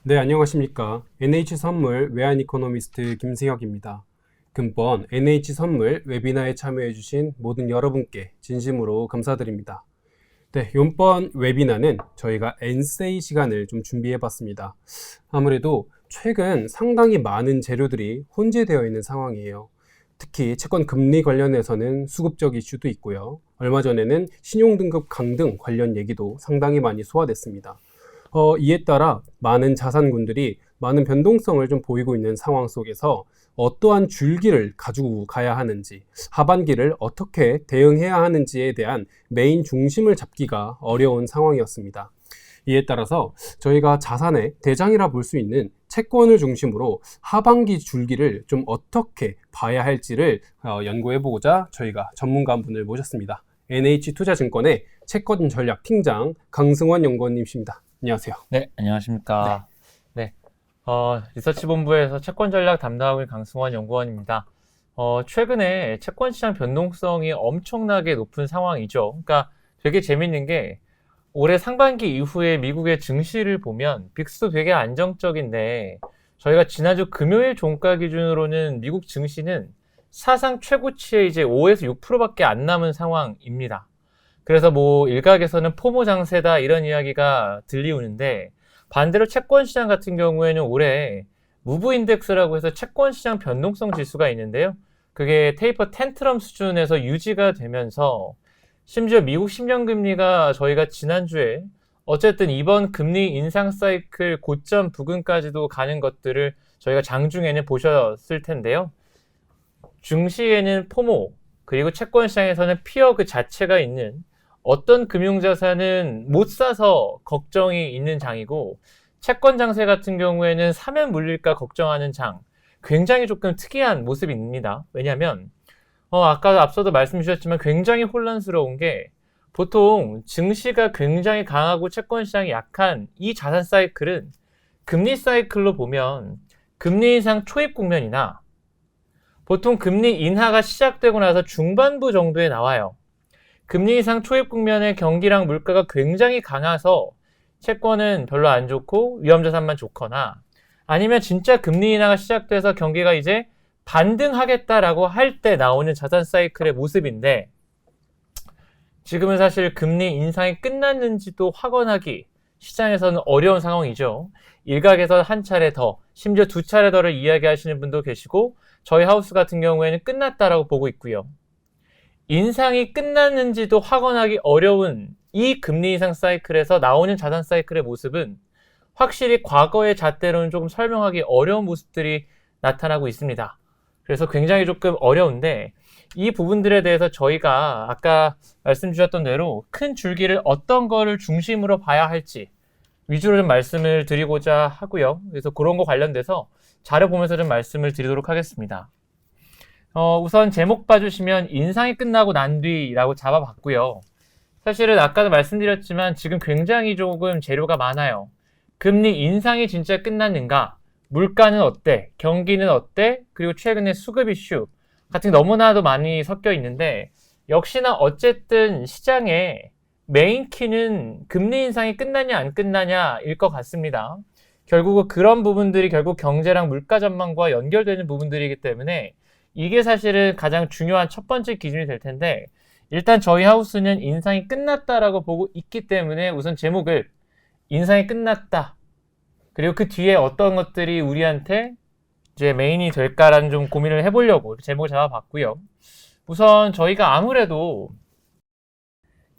네, 안녕하십니까. NH선물 외환 이코노미스트 김승혁입니다. 금번 NH선물 웨비나에 참여해주신 모든 여러분께 진심으로 감사드립니다. 네, 이번 웨비나는 저희가 엔세이 시간을 좀 준비해봤습니다. 아무래도 최근 상당히 많은 재료들이 혼재되어 있는 상황이에요. 특히 채권 금리 관련해서는 수급적 이슈도 있고요. 얼마 전에는 신용등급 강등 관련 얘기도 상당히 많이 소화됐습니다. 이에 따라 많은 자산군들이 많은 변동성을 좀 보이고 있는 상황 속에서 어떠한 줄기를 가지고 가야 하는지, 하반기를 어떻게 대응해야 하는지에 대한 메인 중심을 잡기가 어려운 상황이었습니다. 이에 따라서 저희가 자산의 대장이라 볼 수 있는 채권을 중심으로 하반기 줄기를 좀 어떻게 봐야 할지를 연구해보고자 저희가 전문가 한 분을 모셨습니다. NH투자증권의 채권 전략 팀장 강승원 연구원님이십니다. 안녕하세요. 네, 안녕하십니까. 네. 리서치 본부에서 채권 전략 담당하고 있는 강승원 연구원입니다. 최근에 채권 시장 변동성이 엄청나게 높은 상황이죠. 그러니까 되게 재밌는 게 올해 상반기 이후에 미국의 증시를 보면 빅스도 되게 안정적인데 저희가 지난주 금요일 종가 기준으로는 미국 증시는 사상 최고치에 이제 5에서 6%밖에 안 남은 상황입니다. 그래서 뭐 일각에서는 포모 장세다 이런 이야기가 들리우는데 반대로 채권 시장 같은 경우에는 올해 무브 인덱스라고 해서 채권 시장 변동성 지수가 있는데요. 그게 테이퍼 텐트럼 수준에서 유지가 되면서 심지어 미국 10년 금리가 저희가 지난주에 어쨌든 이번 금리 인상 사이클 고점 부근까지도 가는 것들을 저희가 장중에는 보셨을 텐데요. 중시에는 포모 그리고 채권 시장에서는 피어 그 자체가 있는 어떤 금융자산은 못 사서 걱정이 있는 장이고 채권 장세 같은 경우에는 사면 물릴까 걱정하는 장, 굉장히 조금 특이한 모습입니다. 왜냐하면 아까 앞서도 말씀 주셨지만 굉장히 혼란스러운 게 보통 증시가 굉장히 강하고 채권 시장이 약한 이 자산 사이클은 금리 사이클로 보면 금리 인상 초입 국면이나 보통 금리 인하가 시작되고 나서 중반부 정도에 나와요. 금리 인상 초입 국면에 경기랑 물가가 굉장히 강해서 채권은 별로 안 좋고 위험자산만 좋거나 아니면 진짜 금리 인하가 시작돼서 경기가 이제 반등하겠다라고 할 때 나오는 자산 사이클의 모습인데 지금은 사실 금리 인상이 끝났는지도 확언하기 시장에서는 어려운 상황이죠. 일각에서 한 차례 더, 심지어 두 차례 더를 이야기하시는 분도 계시고 저희 하우스 같은 경우에는 끝났다라고 보고 있고요. 인상이 끝났는지도 확언하기 어려운 이 금리 인상 사이클에서 나오는 자산 사이클의 모습은 확실히 과거의 잣대로는 조금 설명하기 어려운 모습들이 나타나고 있습니다. 그래서 굉장히 조금 어려운데 이 부분들에 대해서 저희가 아까 말씀 주셨던 대로 큰 줄기를 어떤 거를 중심으로 봐야 할지 위주로 좀 말씀을 드리고자 하고요. 그래서 그런 거 관련돼서 자료 보면서 좀 말씀을 드리도록 하겠습니다. 우선 제목 봐주시면 인상이 끝나고 난 뒤라고 잡아봤고요. 사실은 아까도 말씀드렸지만 지금 굉장히 조금 재료가 많아요. 금리 인상이 진짜 끝났는가? 물가는 어때? 경기는 어때? 그리고 최근에 수급 이슈 같은 게 너무나도 많이 섞여 있는데 역시나 어쨌든 시장의 메인 키는 금리 인상이 끝나냐 안 끝나냐일 것 같습니다. 결국은 그런 부분들이 결국 경제랑 물가 전망과 연결되는 부분들이기 때문에 이게 사실은 가장 중요한 첫 번째 기준이 될 텐데 일단 저희 하우스는 인상이 끝났다라고 보고 있기 때문에 우선 제목을 인상이 끝났다 그리고 그 뒤에 어떤 것들이 우리한테 이제 메인이 될까라는 좀 고민을 해보려고 제목을 잡아봤고요. 우선 저희가 아무래도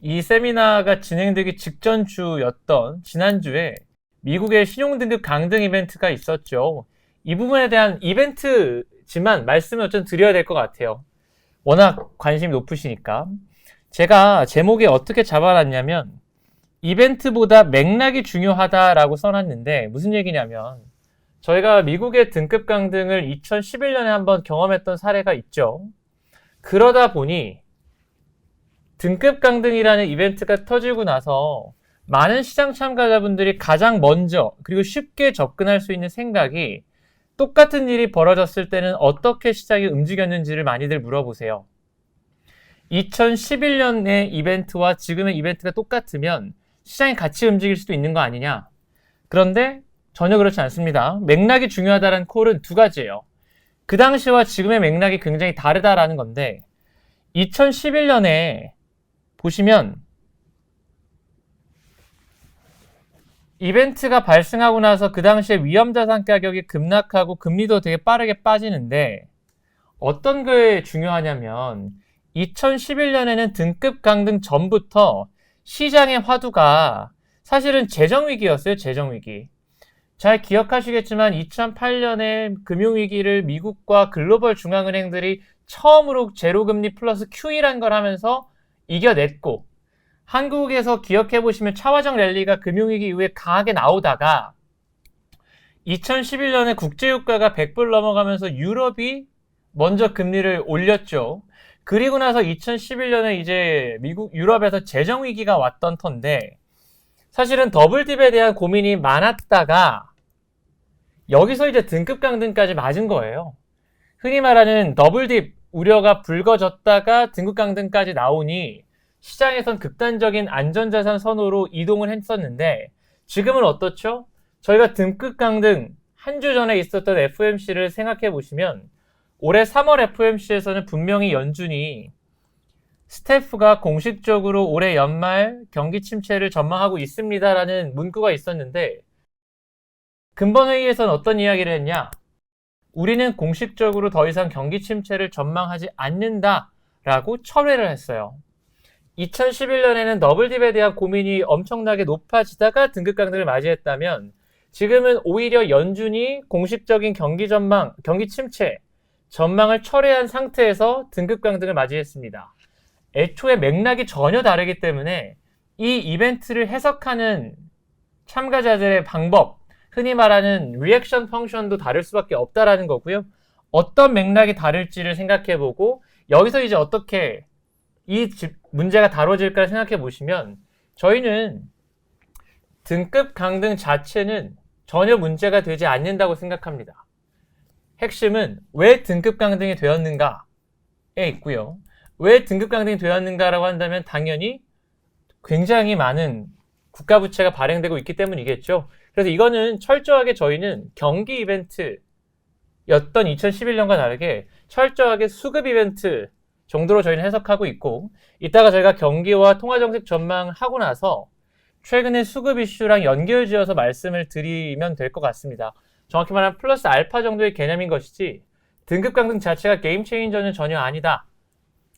이 세미나가 진행되기 직전 주였던 지난주에 미국의 신용등급 강등 이벤트가 있었죠. 이 부분에 대한 이벤트지만 말씀을 좀 드려야 될 것 같아요. 워낙 관심이 높으시니까. 제가 제목에 어떻게 잡아놨냐면 이벤트보다 맥락이 중요하다라고 써놨는데 무슨 얘기냐면 저희가 미국의 등급 강등을 2011년에 한번 경험했던 사례가 있죠. 그러다 보니 등급 강등이라는 이벤트가 터지고 나서 많은 시장 참가자분들이 가장 먼저 그리고 쉽게 접근할 수 있는 생각이 똑같은 일이 벌어졌을 때는 어떻게 시장이 움직였는지를 많이들 물어보세요. 2011년의 이벤트와 지금의 이벤트가 똑같으면 시장이 같이 움직일 수도 있는 거 아니냐. 그런데 전혀 그렇지 않습니다. 맥락이 중요하다는 콜은 두 가지예요. 그 당시와 지금의 맥락이 굉장히 다르다라는 건데 2011년에 보시면 이벤트가 발생하고 나서 그 당시에 위험자산 가격이 급락하고 금리도 되게 빠르게 빠지는데 어떤 게 중요하냐면 2011년에는 등급 강등 전부터 시장의 화두가 사실은 재정위기였어요. 재정위기. 잘 기억하시겠지만 2008년에 금융위기를 미국과 글로벌 중앙은행들이 처음으로 제로금리 플러스 QE라는 걸 하면서 이겨냈고 한국에서 기억해보시면 차화정 랠리가 금융위기 이후에 강하게 나오다가 2011년에 국제유가가 100불 넘어가면서 유럽이 먼저 금리를 올렸죠. 그리고 나서 2011년에 이제 유럽에서 재정위기가 왔던 터인데 사실은 더블딥에 대한 고민이 많았다가 여기서 이제 등급 강등까지 맞은 거예요. 흔히 말하는 더블딥 우려가 불거졌다가 등급 강등까지 나오니 시장에선 극단적인 안전자산 선호로 이동을 했었는데 지금은 어떻죠? 저희가 등급 강등 한 주 전에 있었던 FOMC를 생각해 보시면 올해 3월 FOMC에서는 분명히 연준이 스태프가 공식적으로 올해 연말 경기 침체를 전망하고 있습니다라는 문구가 있었는데 금번회의에서는 어떤 이야기를 했냐? 우리는 공식적으로 더 이상 경기 침체를 전망하지 않는다라고 철회를 했어요. 2011년에는 더블딥에 대한 고민이 엄청나게 높아지다가 등급 강등을 맞이했다면 지금은 오히려 연준이 공식적인 경기 전망, 경기 침체 전망을 철회한 상태에서 등급 강등을 맞이했습니다. 애초에 맥락이 전혀 다르기 때문에 이 이벤트를 해석하는 참가자들의 방법, 흔히 말하는 리액션 펑션도 다를 수밖에 없다라는 거고요. 어떤 맥락이 다를지를 생각해보고 여기서 이제 어떻게 이 문제가 다뤄질까 생각해 보시면 저희는 등급 강등 자체는 전혀 문제가 되지 않는다고 생각합니다. 핵심은 왜 등급 강등이 되었는가에 있고요. 왜 등급 강등이 되었는가라고 한다면 당연히 굉장히 많은 국가 부채가 발행되고 있기 때문이겠죠. 그래서 이거는 철저하게 저희는 경기 이벤트였던 2011년과 다르게 철저하게 수급 이벤트 정도로 저희는 해석하고 있고 이따가 저희가 경기와 통화정책 전망하고 나서 최근에 수급 이슈랑 연결지어서 말씀을 드리면 될 것 같습니다. 정확히 말하면 플러스 알파 정도의 개념인 것이지 등급 강등 자체가 게임 체인저는 전혀 아니다.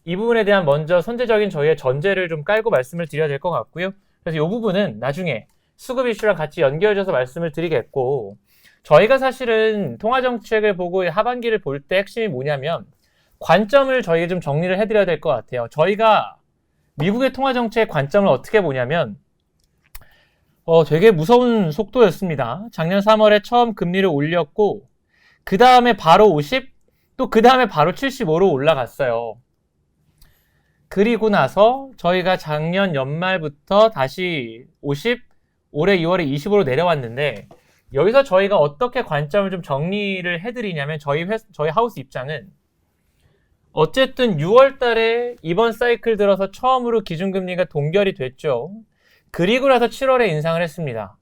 이 부분에 대한 먼저 선제적인 저희의 전제를 좀 깔고 말씀을 드려야 될 것 같고요. 그래서 이 부분은 나중에 수급 이슈랑 같이 연결져서 말씀을 드리겠고 저희가 사실은 통화정책을 보고 하반기를 볼 때 핵심이 뭐냐면 관점을 저희가 좀 정리를 해드려야 될 것 같아요. 저희가 미국의 통화정책의 관점을 어떻게 보냐면 되게 무서운 속도였습니다. 작년 3월에 처음 금리를 올렸고 그 다음에 바로 50, 또 그 다음에 바로 75로 올라갔어요. 그리고 나서 저희가 작년 연말부터 다시 50, 올해 2월에 25로 내려왔는데 여기서 저희가 어떻게 관점을 좀 정리를 해드리냐면 저희 하우스 입장은 어쨌든 6월 달에 이번 사이클 들어서 처음으로 기준금리가 동결이 됐죠. 그리고 나서 7월에 인상을 했습니다.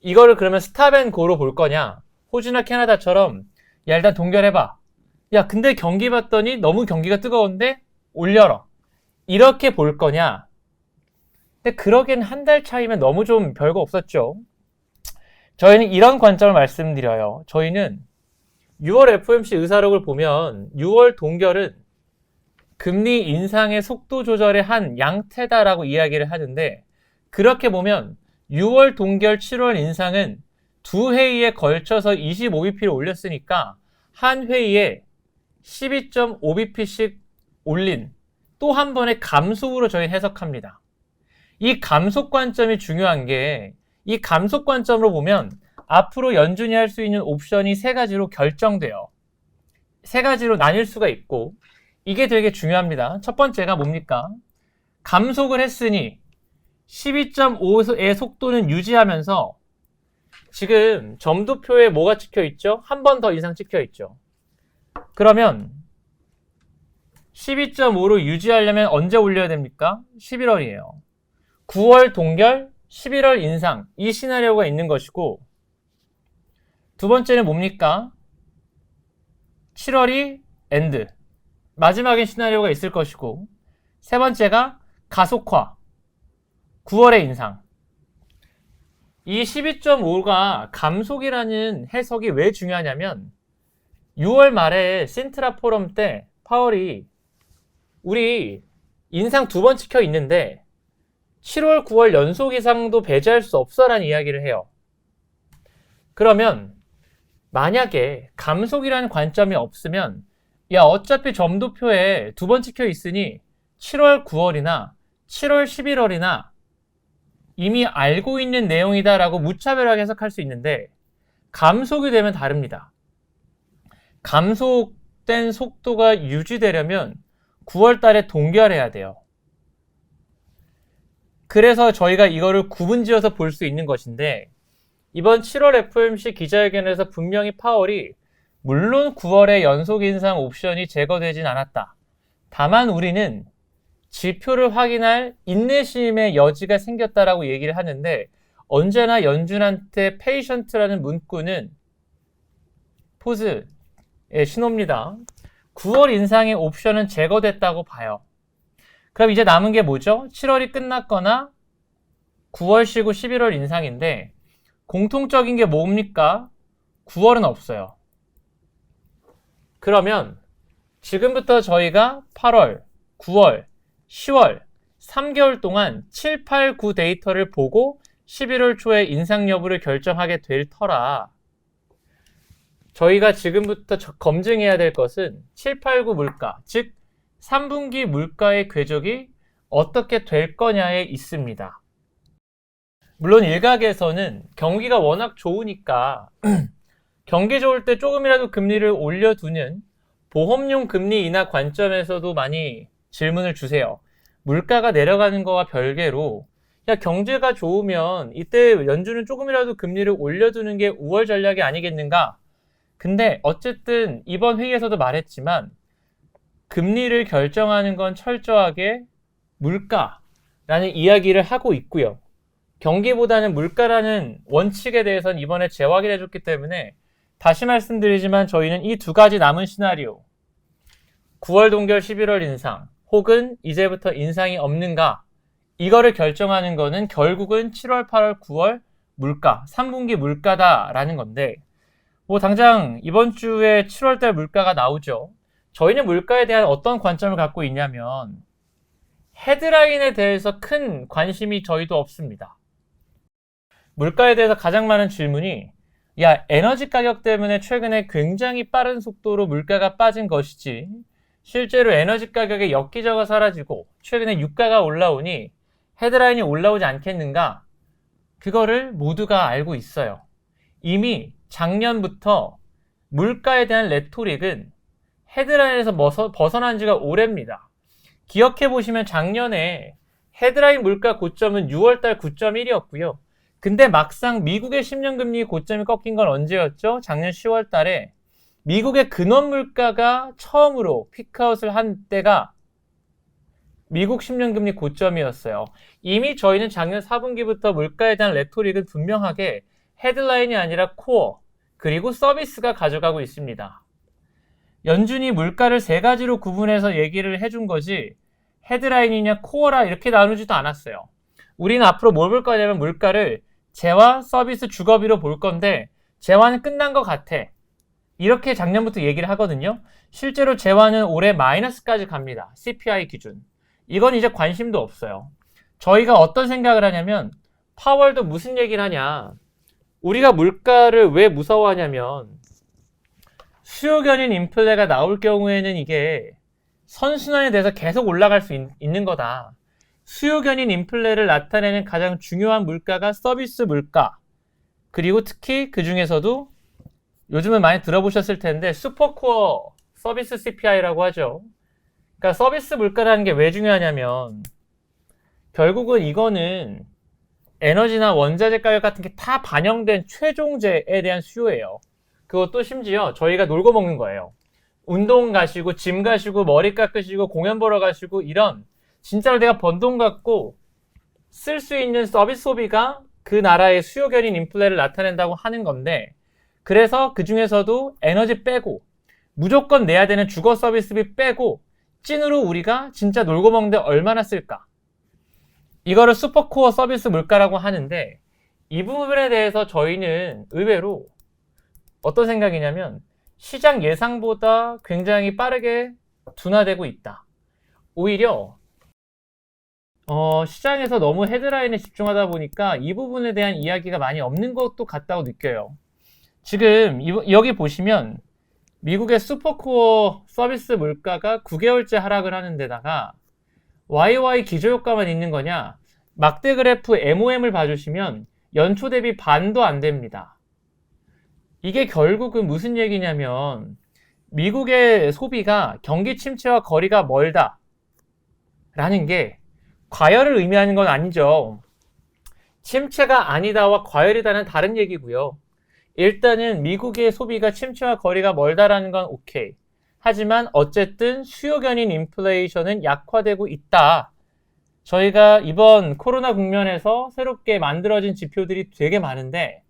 이거를 그러면 스탑앤고로 볼 거냐? 호주나 캐나다처럼 야 일단 동결해봐. 야 근데 경기 봤더니 너무 경기가 뜨거운데 올려라. 이렇게 볼 거냐? 근데 그러기엔 한 달 차이면 너무 좀 별거 없었죠. 저희는 이런 관점을 말씀드려요. 저희는 6월 FOMC 의사록을 보면 6월 동결은 금리 인상의 속도 조절의 한 양태다라고 이야기를 하는데 그렇게 보면 6월 동결 7월 인상은 두 회의에 걸쳐서 25bp를 올렸으니까 한 회의에 12.5bp씩 올린 또 한 번의 감속으로 저희 해석합니다. 이 감속 관점이 중요한 게 이 감속 관점으로 보면 앞으로 연준이 할 수 있는 옵션이 세 가지로 결정돼요. 세 가지로 나뉠 수가 있고 이게 되게 중요합니다. 첫 번째가 뭡니까? 감속을 했으니 12.5의 속도는 유지하면서 지금 점도표에 뭐가 찍혀 있죠? 한 번 더 이상 찍혀 있죠. 그러면 12.5로 유지하려면 언제 올려야 됩니까? 11월이에요. 9월 동결, 11월 인상 이 시나리오가 있는 것이고 두 번째는 뭡니까? 7월이 엔드. 마지막엔 시나리오가 있을 것이고, 세 번째가 가속화. 9월의 인상. 이 12.5가 감속이라는 해석이 왜 중요하냐면 6월 말에 신트라 포럼 때 파월이 우리 인상 두 번 찍혀 있는데 7월, 9월 연속 이상도 배제할 수 없어라는 이야기를 해요. 그러면 만약에 감속이라는 관점이 없으면 야 어차피 점도표에 두 번 찍혀 있으니 7월, 9월이나 7월, 11월이나 이미 알고 있는 내용이다 라고 무차별하게 해석할 수 있는데 감속이 되면 다릅니다. 감속된 속도가 유지되려면 9월 달에 동결해야 돼요. 그래서 저희가 이거를 구분지어서 볼 수 있는 것인데 이번 7월 FOMC 기자회견에서 분명히 파월이 물론 9월에 연속 인상 옵션이 제거되진 않았다. 다만 우리는 지표를 확인할 인내심의 여지가 생겼다라고 얘기를 하는데 언제나 연준한테 페이션트라는 문구는 포즈의 신호입니다. 9월 인상의 옵션은 제거됐다고 봐요. 그럼 이제 남은 게 뭐죠? 7월이 끝났거나 9월 쉬고 11월 인상인데 공통적인 게 뭡니까? 9월은 없어요. 그러면 지금부터 저희가 8월, 9월, 10월 3개월 동안 7, 8, 9 데이터를 보고 11월 초에 인상 여부를 결정하게 될 터라 저희가 지금부터 검증해야 될 것은 7, 8, 9 물가, 즉 3분기 물가의 궤적이 어떻게 될 거냐에 있습니다. 물론 일각에서는 경기가 워낙 좋으니까 경기 좋을 때 조금이라도 금리를 올려두는 보험용 금리 인하 관점에서도 많이 질문을 주세요. 물가가 내려가는 거와 별개로 야 경제가 좋으면 이때 연준은 조금이라도 금리를 올려두는 게 우월 전략이 아니겠는가? 근데 어쨌든 이번 회의에서도 말했지만 금리를 결정하는 건 철저하게 물가라는 이야기를 하고 있고요. 경기보다는 물가라는 원칙에 대해서는 이번에 재확인해줬기 때문에 다시 말씀드리지만 저희는 이 두 가지 남은 시나리오 9월 동결 11월 인상 혹은 이제부터 인상이 없는가 이거를 결정하는 거는 결국은 7월, 8월, 9월 물가, 3분기 물가다라는 건데 뭐 당장 이번 주에 7월달 물가가 나오죠. 저희는 물가에 대한 어떤 관점을 갖고 있냐면 헤드라인에 대해서 큰 관심이 저희도 없습니다. 물가에 대해서 가장 많은 질문이 야 에너지 가격 때문에 최근에 굉장히 빠른 속도로 물가가 빠진 것이지 실제로 에너지 가격의 엽기저가 사라지고 최근에 유가가 올라오니 헤드라인이 올라오지 않겠는가? 그거를 모두가 알고 있어요. 이미 작년부터 물가에 대한 레토릭은 헤드라인에서 벗어난 지가 오래입니다. 기억해보시면 작년에 헤드라인 물가 고점은 6월달 9.1이었고요. 근데 막상 미국의 10년 금리 고점이 꺾인 건 언제였죠? 작년 10월 달에 미국의 근원 물가가 처음으로 피크아웃을 한 때가 미국 10년 금리 고점이었어요. 이미 저희는 작년 4분기부터 물가에 대한 레토릭은 분명하게 헤드라인이 아니라 코어 그리고 서비스가 가져가고 있습니다. 연준이 물가를 세 가지로 구분해서 얘기를 해준 거지 헤드라인이냐 코어라 이렇게 나누지도 않았어요. 우리는 앞으로 뭘 볼 거냐면 물가를 재화, 서비스, 주거비로 볼 건데 재화는 끝난 것 같아. 이렇게 작년부터 얘기를 하거든요. 실제로 재화는 올해 마이너스까지 갑니다. CPI 기준. 이건 이제 관심도 없어요. 저희가 어떤 생각을 하냐면 파월도 무슨 얘기를 하냐. 우리가 물가를 왜 무서워하냐면 수요 견인 인플레가 나올 경우에는 이게 선순환에 대해서 계속 올라갈 수 있는 거다. 수요 견인 인플레를 나타내는 가장 중요한 물가가 서비스 물가. 그리고 특히 그 중에서도 요즘은 많이 들어보셨을 텐데 슈퍼코어 서비스 CPI라고 하죠. 그러니까 서비스 물가라는 게 왜 중요하냐면 결국은 이거는 에너지나 원자재 가격 같은 게 다 반영된 최종재에 대한 수요예요. 그것도 심지어 저희가 놀고 먹는 거예요. 운동 가시고 짐 가시고 머리 깎으시고 공연 보러 가시고 이런 진짜로 내가 번 돈 갖고 쓸 수 있는 서비스 소비가 그 나라의 수요 견인 인플레를 나타낸다고 하는 건데 그래서 그 중에서도 에너지 빼고 무조건 내야 되는 주거 서비스비 빼고 찐으로 우리가 진짜 놀고 먹는데 얼마나 쓸까? 이거를 슈퍼코어 서비스 물가라고 하는데 이 부분에 대해서 저희는 의외로 어떤 생각이냐면 시장 예상보다 굉장히 빠르게 둔화되고 있다. 오히려 시장에서 너무 헤드라인에 집중하다 보니까 이 부분에 대한 이야기가 많이 없는 것도 같다고 느껴요. 지금 여기 보시면 미국의 슈퍼코어 서비스 물가가 9개월째 하락을 하는 데다가 YY 기저효과만 있는 거냐? 막대 그래프 MOM을 봐주시면 연초 대비 반도 안 됩니다. 이게 결국은 무슨 얘기냐면 미국의 소비가 경기 침체와 거리가 멀다 라는 게 과열을 의미하는 건 아니죠. 침체가 아니다와 과열이다는 다른 얘기고요. 일단은 미국의 소비가 침체와 거리가 멀다라는 건 오케이. 하지만 어쨌든 수요 견인 인플레이션은 약화되고 있다. 저희가 이번 코로나 국면에서 새롭게 만들어진 지표들이 되게 많은데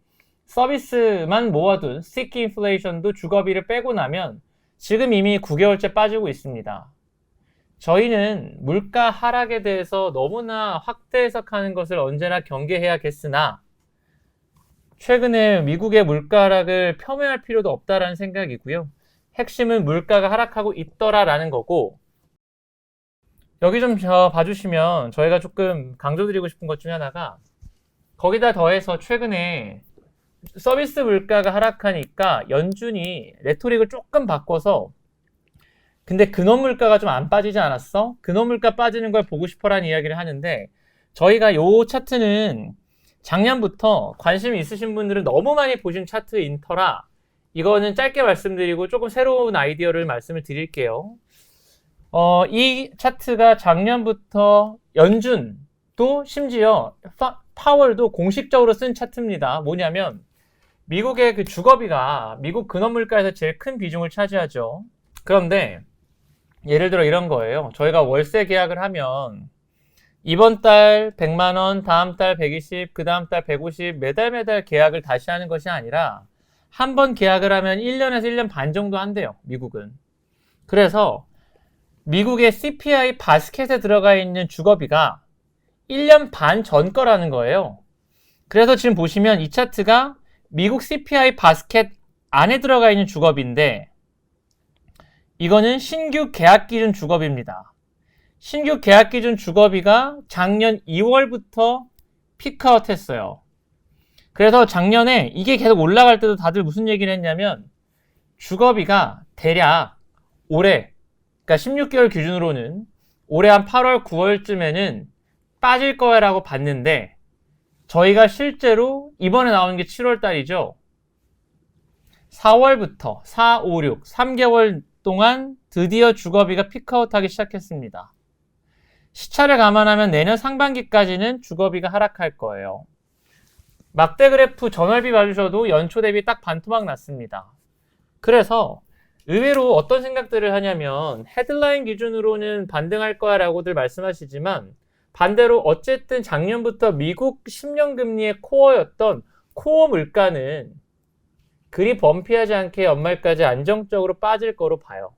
서비스만 모아둔 스티키 인플레이션도 주거비를 빼고 나면 지금 이미 9개월째 빠지고 있습니다. 저희는 물가 하락에 대해서 너무나 확대 해석하는 것을 언제나 경계해야겠으나 최근에 미국의 물가 하락을 폄훼할 필요도 없다라는 생각이고요. 핵심은 물가가 하락하고 있더라라는 거고 여기 좀 봐주시면 저희가 조금 강조드리고 싶은 것 중에 하나가 거기다 더해서 최근에 서비스 물가가 하락하니까 연준이 레토릭을 조금 바꿔서 근데 근원 물가가 좀 안 빠지지 않았어? 근원 물가 빠지는 걸 보고 싶어라는 이야기를 하는데 저희가 요 차트는 작년부터 관심 있으신 분들은 너무 많이 보신 차트인 터라 이거는 짧게 말씀드리고 조금 새로운 아이디어를 말씀을 드릴게요. 이 차트가 작년부터 연준도 심지어 파월도 공식적으로 쓴 차트입니다. 뭐냐면 미국의 그 주거비가 미국 근원 물가에서 제일 큰 비중을 차지하죠. 그런데 예를 들어 이런 거예요. 저희가 월세 계약을 하면 이번 달 100만 원, 다음 달 120, 그 다음 달 150 매달 계약을 다시 하는 것이 아니라 한 번 계약을 하면 1년에서 1년 반 정도 한대요. 미국은. 그래서 미국의 CPI 바스켓에 들어가 있는 주거비가 1년 반 전 거라는 거예요. 그래서 지금 보시면 이 차트가 미국 CPI 바스켓 안에 들어가 있는 주거비인데 이거는 신규 계약 기준 주거비입니다. 신규 계약 기준 주거비가 작년 2월부터 피크아웃 했어요. 그래서 작년에 이게 계속 올라갈 때도 다들 무슨 얘기를 했냐면 주거비가 대략 올해 그러니까 16개월 기준으로는 올해 한 8월 9월쯤에는 빠질 거라고 봤는데 저희가 실제로 이번에 나오는 게 7월 달이죠. 4월부터 4, 5, 6, 3개월 동안 드디어 주거비가 피크아웃하기 시작했습니다. 시차를 감안하면 내년 상반기까지는 주거비가 하락할 거예요. 막대 그래프 전월비 봐주셔도 연초 대비 딱 반토막 났습니다. 그래서 의외로 어떤 생각들을 하냐면 헤드라인 기준으로는 반등할 거야 라고들 말씀하시지만 반대로 어쨌든 작년부터 미국 10년 금리의 코어였던 코어 물가는 그리 범피하지 않게 연말까지 안정적으로 빠질 거로 봐요.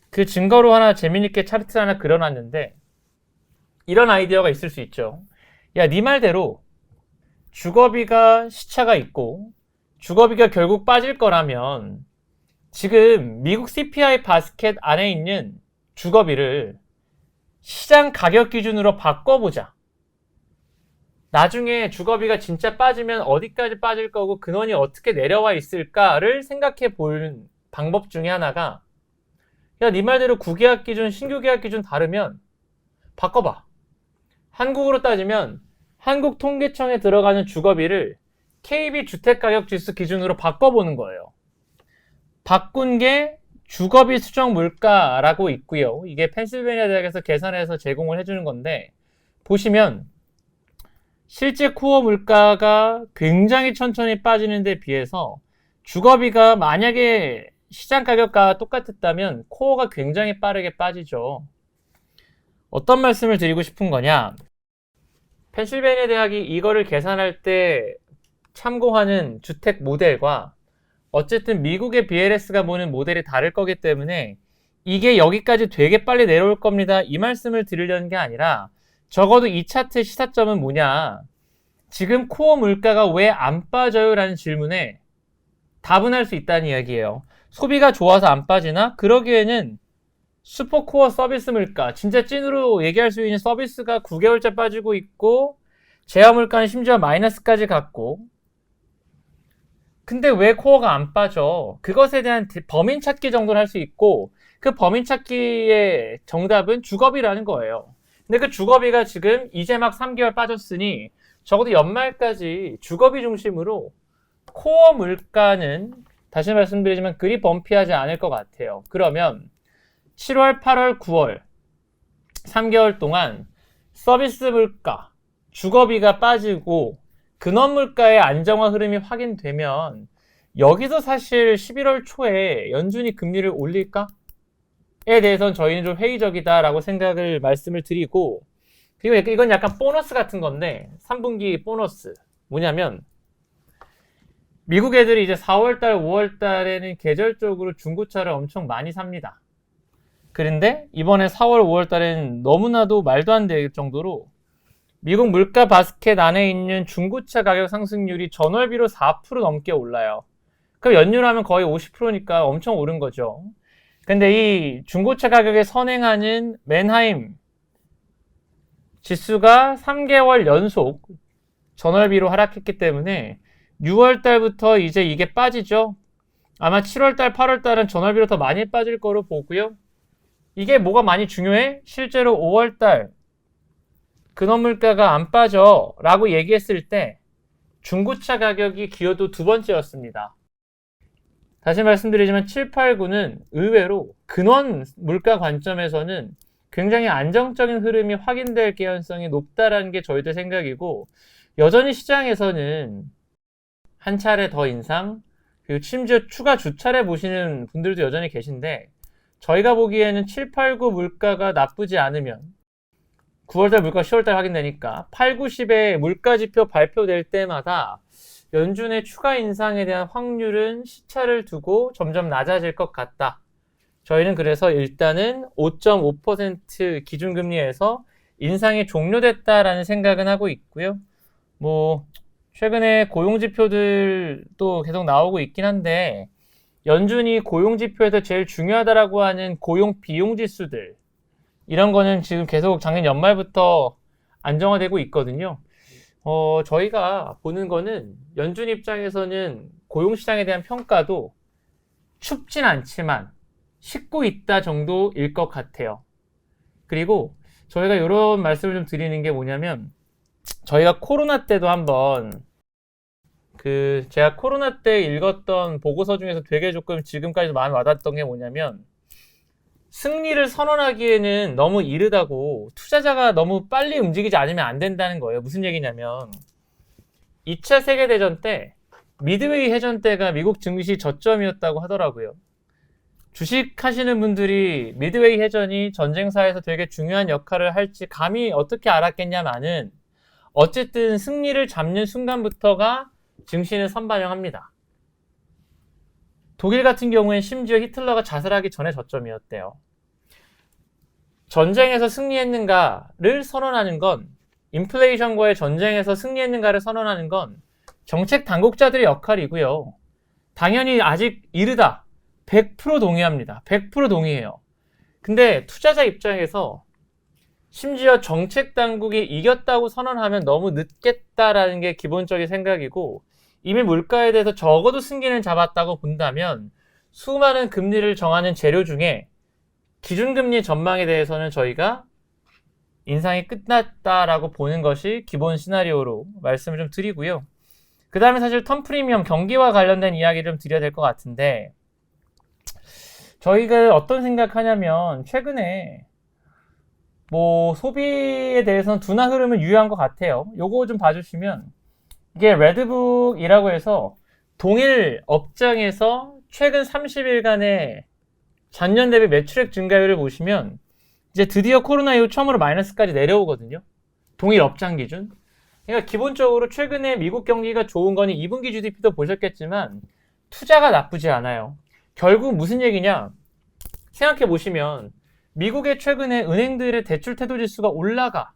그 증거로 하나 재미있게 차트 하나 그려놨는데 이런 아이디어가 있을 수 있죠. 야, 네 말대로 주거비가 시차가 있고 주거비가 결국 빠질 거라면 지금 미국 CPI 바스켓 안에 있는 주거비를 시장 가격 기준으로 바꿔보자. 나중에 주거비가 진짜 빠지면 어디까지 빠질 거고 근원이 어떻게 내려와 있을까를 생각해 볼 방법 중에 하나가 야, 네 말대로 구계약 기준, 신규 계약 기준 다르면 바꿔봐. 한국으로 따지면 한국통계청에 들어가는 주거비를 KB 주택가격지수 기준으로 바꿔보는 거예요. 바꾼 게 주거비 수정 물가라고 있고요. 이게 펜실베니아 대학에서 계산해서 제공을 해주는 건데 보시면 실제 코어 물가가 굉장히 천천히 빠지는 데 비해서 주거비가 만약에 시장 가격과 똑같았다면 코어가 굉장히 빠르게 빠지죠. 어떤 말씀을 드리고 싶은 거냐? 펜실베니아 대학이 이거를 계산할 때 참고하는 주택 모델과 어쨌든 미국의 BLS가 보는 모델이 다를 거기 때문에 이게 여기까지 되게 빨리 내려올 겁니다. 이 말씀을 드리려는 게 아니라 적어도 이 차트의 시사점은 뭐냐. 지금 코어 물가가 왜 안 빠져요? 라는 질문에 답은 할 수 있다는 이야기예요. 소비가 좋아서 안 빠지나? 그러기에는 슈퍼코어 서비스 물가, 진짜 찐으로 얘기할 수 있는 서비스가 9개월째 빠지고 있고 제야 물가는 심지어 마이너스까지 갔고 근데 왜 코어가 안 빠져? 그것에 대한 범인 찾기 정도는 할 수 있고 그 범인 찾기의 정답은 주거비라는 거예요. 근데 그 주거비가 지금 이제 막 3개월 빠졌으니 적어도 연말까지 주거비 중심으로 코어 물가는 다시 말씀드리지만 그리 범피하지 않을 것 같아요. 그러면 7월, 8월, 9월 3개월 동안 서비스 물가, 주거비가 빠지고 근원 물가의 안정화 흐름이 확인되면 여기서 사실 11월 초에 연준이 금리를 올릴까? 에 대해서는 저희는 좀 회의적이다라고 생각을 말씀을 드리고 그리고 이건 약간 보너스 같은 건데 3분기 보너스 뭐냐면 미국 애들이 이제 4월달, 5월달에는 계절적으로 중고차를 엄청 많이 삽니다. 그런데 이번에 4월, 5월달에는 너무나도 말도 안 될 정도로 미국 물가 바스켓 안에 있는 중고차 가격 상승률이 전월비로 4% 넘게 올라요. 그럼 연율하면 거의 50%니까 엄청 오른 거죠. 근데 이 중고차 가격에 선행하는 맨하임 지수가 3개월 연속 전월비로 하락했기 때문에 6월달부터 이제 이게 빠지죠. 아마 7월달, 8월달은 전월비로 더 많이 빠질 거로 보고요. 이게 뭐가 많이 중요해? 실제로 5월달 근원 물가가 안 빠져 라고 얘기했을 때 중고차 가격이 기여도 두 번째였습니다. 다시 말씀드리지만 7, 8, 9는 의외로 근원 물가 관점에서는 굉장히 안정적인 흐름이 확인될 개연성이 높다라는 게 저희들 생각이고 여전히 시장에서는 한 차례 더 인상 그리고 심지어 추가 주차례 보시는 분들도 여전히 계신데 저희가 보기에는 7, 8, 9 물가가 나쁘지 않으면 9월달 물가 10월달 확인되니까 8, 9, 10의 물가지표 발표될 때마다 연준의 추가 인상에 대한 확률은 시차를 두고 점점 낮아질 것 같다. 저희는 그래서 일단은 5.5% 기준금리에서 인상이 종료됐다라는 생각은 하고 있고요. 뭐 최근에 고용지표들도 계속 나오고 있긴 한데 연준이 고용지표에서 제일 중요하다라고 하는 고용 비용지수들 이런 거는 지금 계속 작년 연말부터 안정화되고 있거든요. 저희가 보는 거는 연준 입장에서는 고용시장에 대한 평가도 춥진 않지만 식고 있다 정도일 것 같아요. 그리고 저희가 이런 말씀을 좀 드리는 게 뭐냐면 저희가 코로나 때도 한번 제가 코로나 때 읽었던 보고서 중에서 되게 조금 지금까지도 많이 와닿았던 게 뭐냐면 승리를 선언하기에는 너무 이르다고 투자자가 너무 빨리 움직이지 않으면 안 된다는 거예요. 무슨 얘기냐면 2차 세계대전 때 미드웨이 해전 때가 미국 증시 저점이었다고 하더라고요. 주식 하시는 분들이 미드웨이 해전이 전쟁사에서 되게 중요한 역할을 할지 감히 어떻게 알았겠냐마는 어쨌든 승리를 잡는 순간부터가 증시는 선반영합니다. 독일 같은 경우엔 심지어 히틀러가 자살하기 전에 저점이었대요. 전쟁에서 승리했는가를 선언하는 건 인플레이션과의 전쟁에서 승리했는가를 선언하는 건 정책 당국자들의 역할이고요. 당연히 아직 이르다. 100% 동의합니다. 100% 동의해요. 근데 투자자 입장에서 심지어 정책 당국이 이겼다고 선언하면 너무 늦겠다라는 게 기본적인 생각이고 이미 물가에 대해서 적어도 승기는 잡았다고 본다면 수많은 금리를 정하는 재료 중에 기준금리 전망에 대해서는 저희가 인상이 끝났다라고 보는 것이 기본 시나리오로 말씀을 좀 드리고요. 그 다음에 사실 텀 프리미엄 경기와 관련된 이야기를 좀 드려야 될 것 같은데 저희가 어떤 생각하냐면 최근에 뭐 소비에 대해서는 둔화 흐름은 유효한 것 같아요. 요거 좀 봐주시면 이게 레드북이라고 해서 동일 업장에서 최근 30일간의 전년 대비 매출액 증가율을 보시면 이제 드디어 코로나 이후 처음으로 마이너스까지 내려오거든요. 동일 업장 기준. 그러니까 기본적으로 최근에 미국 경기가 좋은 거는 2분기 GDP도 보셨겠지만 투자가 나쁘지 않아요. 결국 무슨 얘기냐? 생각해 보시면 미국의 최근에 은행들의 대출 태도 지수가 올라가.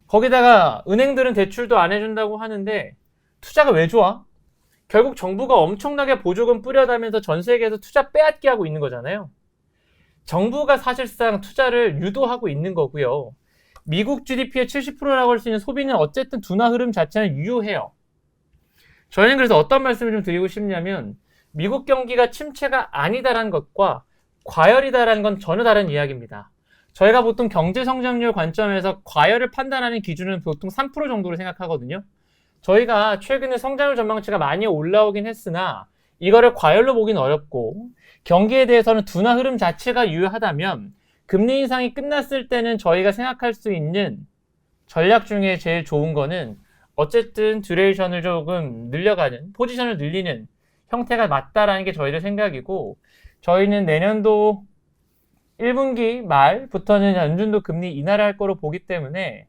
거기다가 은행들은 대출도 안 해준다고 하는데 투자가 왜 좋아? 결국 정부가 엄청나게 보조금 뿌려다면서 전 세계에서 투자 빼앗기 하고 있는 거잖아요. 정부가 사실상 투자를 유도하고 있는 거고요. 미국 GDP의 70%라고 할 수 있는 소비는 어쨌든 둔화 흐름 자체는 유효해요. 저희는 그래서 어떤 말씀을 좀 드리고 싶냐면 미국 경기가 침체가 아니다라는 것과 과열이다라는 건 전혀 다른 이야기입니다. 저희가 보통 경제 성장률 관점에서 과열을 판단하는 기준은 보통 3% 정도로 생각하거든요. 저희가 최근에 성장률 전망치가 많이 올라오긴 했으나 이거를 과열로 보긴 어렵고 경기에 대해서는 둔화 흐름 자체가 유효하다면 금리 인상이 끝났을 때는 저희가 생각할 수 있는 전략 중에 제일 좋은 거는 어쨌든 듀레이션을 조금 늘려가는, 포지션을 늘리는 형태가 맞다라는 게 저희의 생각이고, 저희는 내년도 1분기 말부터는 연준도 금리 인하를 할 거로 보기 때문에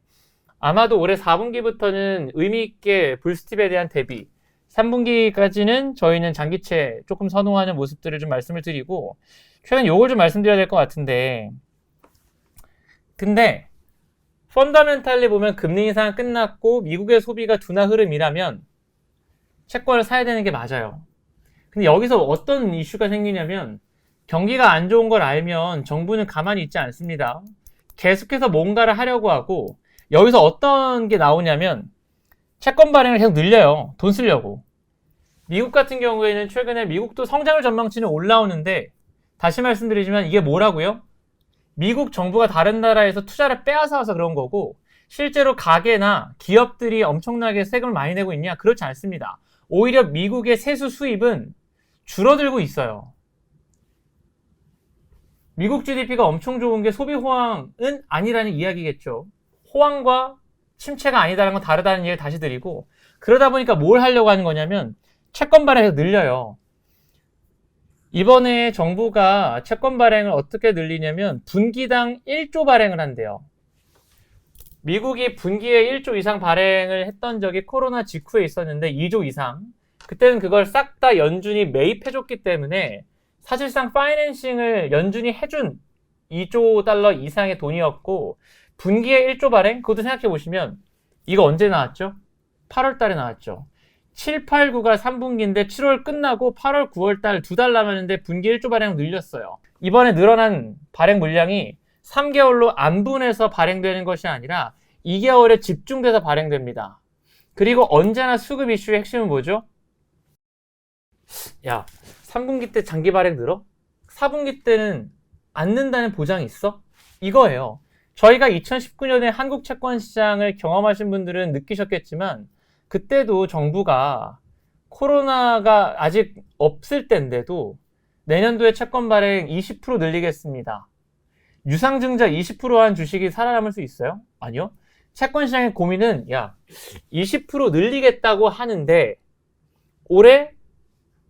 아마도 올해 4분기부터는 의미 있게 불스팁에 대한 대비, 3분기까지는 저희는 장기채 조금 선호하는 모습들을 좀 말씀을 드리고, 최근 요걸 좀 말씀드려야 될 것 같은데, 근데 펀더멘탈리 보면 금리 인상은 끝났고 미국의 소비가 둔화 흐름이라면 채권을 사야 되는 게 맞아요. 근데 여기서 어떤 이슈가 생기냐면 경기가 안 좋은 걸 알면 정부는 가만히 있지 않습니다. 계속해서 뭔가를 하려고 하고 여기서 어떤 게 나오냐면 채권 발행을 계속 늘려요. 돈 쓰려고. 미국 같은 경우에는 최근에 미국도 성장률 전망치는 올라오는데 다시 말씀드리지만 이게 뭐라고요? 미국 정부가 다른 나라에서 투자를 빼앗아 와서 그런 거고 실제로 가게나 기업들이 엄청나게 세금을 많이 내고 있냐? 그렇지 않습니다. 오히려 미국의 세수 수입은 줄어들고 있어요. 미국 GDP가 엄청 좋은 게 소비 호황은 아니라는 이야기겠죠. 호황과 침체가 아니다라는 건 다르다는 얘기를 다시 드리고 그러다 보니까 뭘 하려고 하는 거냐면 채권 발행을 늘려요. 이번에 정부가 채권 발행을 어떻게 늘리냐면 분기당 1조 발행을 한대요. 미국이 분기에 1조 이상 발행을 했던 적이 코로나 직후에 있었는데 2조 이상. 그때는 그걸 싹 다 연준이 매입해줬기 때문에 사실상 파이낸싱을 연준이 해준 2조 달러 이상의 돈이었고 분기에 1조 발행? 그것도 생각해 보시면 이거 언제 나왔죠? 8월 달에 나왔죠. 7, 8, 9가 3분기인데 7월 끝나고 8월, 9월 달 2달 남았는데 분기 1조 발행 늘렸어요. 이번에 늘어난 발행 물량이 3개월로 안분해서 발행되는 것이 아니라 2개월에 집중돼서 발행됩니다. 그리고 언제나 수급 이슈의 핵심은 뭐죠? 야, 3분기 때 장기 발행 늘어? 4분기 때는 안 는다는 보장이 있어? 이거예요. 저희가 2019년에 한국 채권 시장을 경험하신 분들은 느끼셨겠지만 그때도 정부가 코로나가 아직 없을 때인데도 내년도에 채권 발행 20% 늘리겠습니다. 유상증자 20%한 주식이 살아남을 수 있어요? 아니요. 채권 시장의 고민은 20% 늘리겠다고 하는데 올해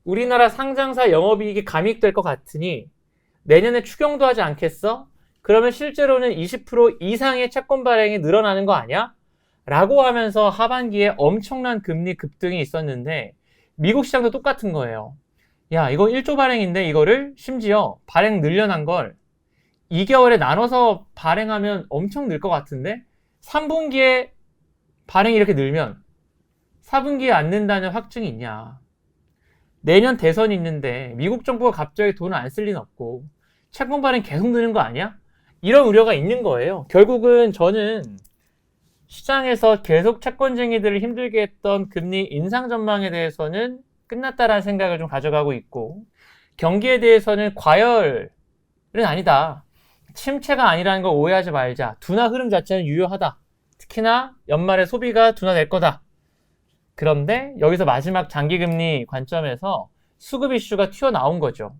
우리나라 상장사 영업이익이 감익될 것 같으니 내년에 추경도 하지 않겠어? 그러면 실제로는 20% 이상의 채권 발행이 늘어나는 거 아니야? 라고 하면서 하반기에 엄청난 금리 급등이 있었는데 미국 시장도 똑같은 거예요. 이거 1조 발행인데 이거를 심지어 발행 늘려난 걸 2개월에 나눠서 발행하면 엄청 늘 것 같은데 3분기에 발행이 이렇게 늘면 4분기에 안 는다는 확증이 있냐. 내년 대선이 있는데 미국 정부가 갑자기 돈을 안 쓸 리는 없고 채권 발행 계속 느는 거 아니야? 이런 우려가 있는 거예요. 결국은 저는 시장에서 계속 채권쟁이들을 힘들게 했던 금리 인상 전망에 대해서는 끝났다라는 생각을 좀 가져가고 있고 경기에 대해서는 과열은 아니다. 침체가 아니라는 걸 오해하지 말자. 둔화 흐름 자체는 유효하다. 특히나 연말에 소비가 둔화될 거다. 그런데 여기서 마지막 장기금리 관점에서 수급 이슈가 튀어나온 거죠.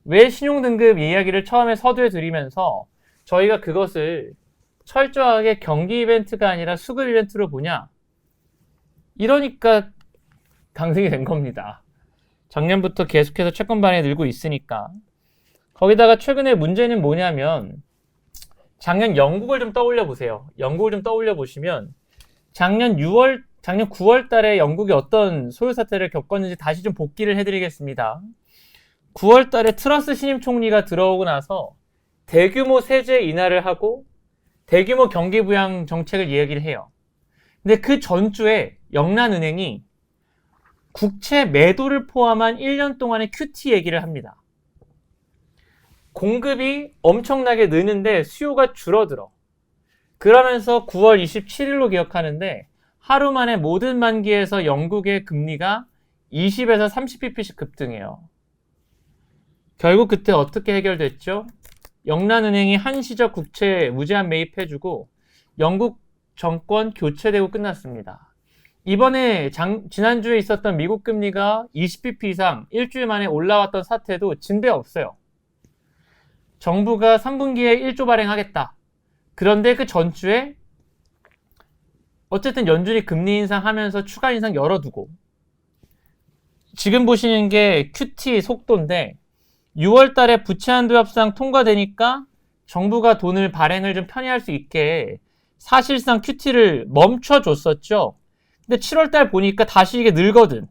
왜 신용등급 이야기를 처음에 서두에 드리면서 저희가 그것을 철저하게 경기 이벤트가 아니라 수급 이벤트로 보냐? 이러니까 강등이 된 겁니다. 작년부터 계속해서 채권 발행이 늘고 있으니까. 거기다가 최근에 문제는 뭐냐면 작년 영국을 좀 떠올려 보세요. 영국을 좀 떠올려 보시면 작년 9월 달에 영국이 어떤 소요 사태를 겪었는지 다시 좀 복기를 해드리겠습니다. 9월 달에 트러스 신임 총리가 들어오고 나서 대규모 세제 인하를 하고 대규모 경기 부양 정책을 이야기를 해요. 근데 그 전주에 영란은행이 국채 매도를 포함한 1년 동안의 QT 얘기를 합니다. 공급이 엄청나게 느는데 수요가 줄어들어. 그러면서 9월 27일로 기억하는데 하루 만에 모든 만기에서 영국의 금리가 20에서 30pp씩 급등해요. 결국 그때 어떻게 해결됐죠? 영란은행이 한시적 국채 무제한 매입해주고 영국 정권 교체되고 끝났습니다. 이번에 지난주에 있었던 미국 금리가 20bp 이상 일주일 만에 올라왔던 사태도 진배 없어요. 정부가 3분기에 1조 발행하겠다. 그런데 그 전주에 어쨌든 연준이 금리 인상하면서 추가 인상 열어두고 지금 보시는 게 QT 속도인데 6월 달에 부채 한도 협상 통과되니까 정부가 돈을 발행을 좀 편의할 수 있게 사실상 QT를 멈춰줬었죠. 근데 7월 달 보니까 다시 이게 늘거든.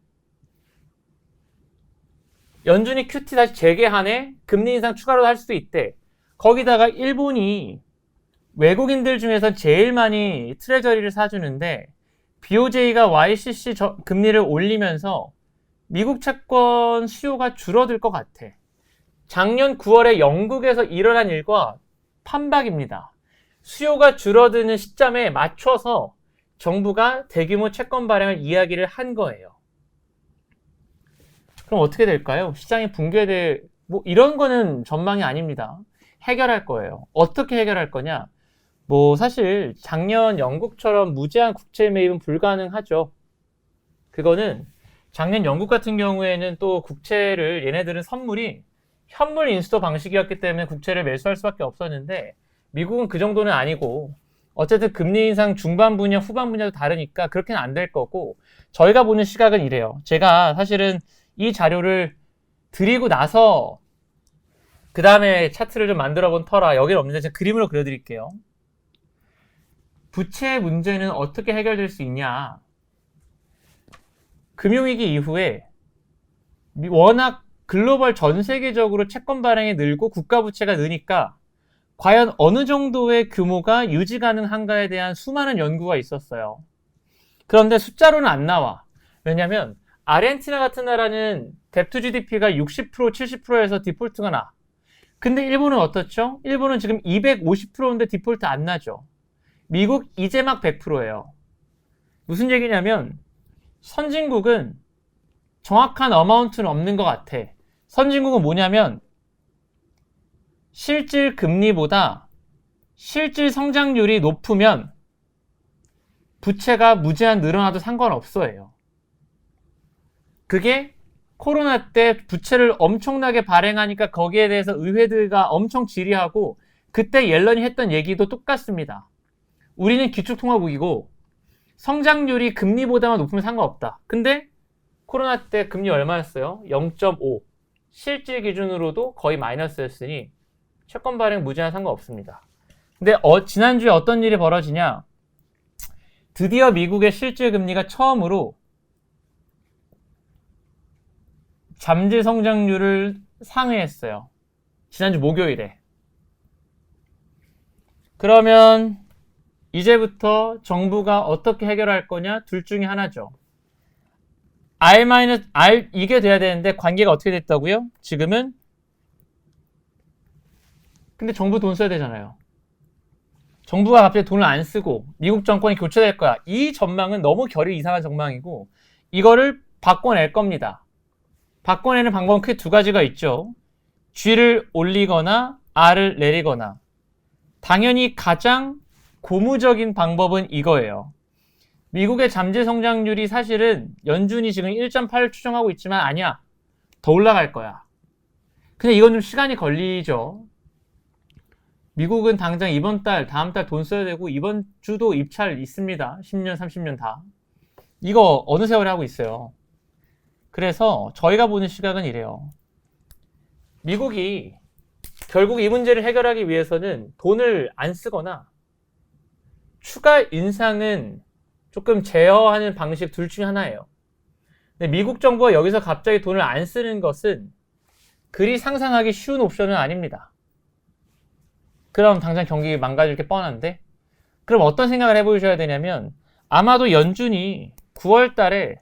연준이 QT 다시 재개하네? 금리 인상 추가로 할 수도 있대. 거기다가 일본이 외국인들 중에서 제일 많이 트레저리를 사주는데 BOJ가 YCC 금리를 올리면서 미국 채권 수요가 줄어들 것 같아. 작년 9월에 영국에서 일어난 일과 판박입니다. 수요가 줄어드는 시점에 맞춰서 정부가 대규모 채권 발행을 이야기를 한 거예요. 그럼 어떻게 될까요? 시장이 붕괴될, 이런 거는 전망이 아닙니다. 해결할 거예요. 어떻게 해결할 거냐? 사실 작년 영국처럼 무제한 국채 매입은 불가능하죠. 그거는 작년 영국 같은 경우에는 또 국채를 얘네들은 선물이 현물 인수도 방식이었기 때문에 국채를 매수할 수밖에 없었는데 미국은 그 정도는 아니고 어쨌든 금리 인상 중반 분야 후반 분야도 다르니까 그렇게는 안 될 거고 저희가 보는 시각은 이래요. 제가 사실은 이 자료를 드리고 나서 그 다음에 차트를 좀 만들어 본 터라 여기는 없는데 제가 그림으로 그려드릴게요. 부채 문제는 어떻게 해결될 수 있냐? 금융위기 이후에 워낙 글로벌 전 세계적으로 채권 발행이 늘고 국가 부채가 느니까 과연 어느 정도의 규모가 유지 가능한가에 대한 수많은 연구가 있었어요. 그런데 숫자로는 안 나와. 왜냐면 아르헨티나 같은 나라는 뎁투 GDP가 60% 70%에서 디폴트가 나. 근데 일본은 어떻죠? 일본은 지금 250%인데 디폴트 안 나죠. 미국 이제 막 100%예요. 무슨 얘기냐면 선진국은 정확한 어마운트는 없는 것 같아. 선진국은 뭐냐면 실질 금리보다 실질 성장률이 높으면 부채가 무제한 늘어나도 상관없어요. 그게 코로나 때 부채를 엄청나게 발행하니까 거기에 대해서 의회들과 엄청 질의하고 그때 옐런이 했던 얘기도 똑같습니다. 우리는 기축통화국이고 성장률이 금리보다만 높으면 상관없다. 근데 코로나 때 금리 얼마였어요? 0.5. 실질 기준으로도 거의 마이너스였으니 채권 발행 무제한 상관없습니다. 근데 지난주에 어떤 일이 벌어지냐? 드디어 미국의 실질 금리가 처음으로 잠재 성장률을 상회했어요. 지난주 목요일에. 그러면 이제부터 정부가 어떻게 해결할 거냐? 둘 중에 하나죠. R- 이게 돼야 되는데 관계가 어떻게 됐다고요? 지금은 근데 정부 돈 써야 되잖아요. 정부가 갑자기 돈을 안 쓰고 미국 정권이 교체될 거야. 이 전망은 너무 결이 이상한 전망이고 이거를 바꿔낼 겁니다. 바꿔내는 방법은 크게 두 가지가 있죠. G를 올리거나 R을 내리거나. 당연히 가장 고무적인 방법은 이거예요. 미국의 잠재 성장률이 사실은 연준이 지금 1.8을 추정하고 있지만 아니야. 더 올라갈 거야. 근데 이건 좀 시간이 걸리죠. 미국은 당장 이번 달, 다음 달 돈 써야 되고 이번 주도 입찰 있습니다. 10년, 30년 다. 이거 어느 세월에 하고 있어요. 그래서 저희가 보는 시각은 이래요. 미국이 결국 이 문제를 해결하기 위해서는 돈을 안 쓰거나 추가 인상은 조금 제어하는 방식 둘 중에 하나예요. 근데 미국 정부가 여기서 갑자기 돈을 안 쓰는 것은 그리 상상하기 쉬운 옵션은 아닙니다. 그럼 당장 경기 망가질 게 뻔한데, 그럼 어떤 생각을 해보셔야 되냐면 아마도 연준이 9월 달에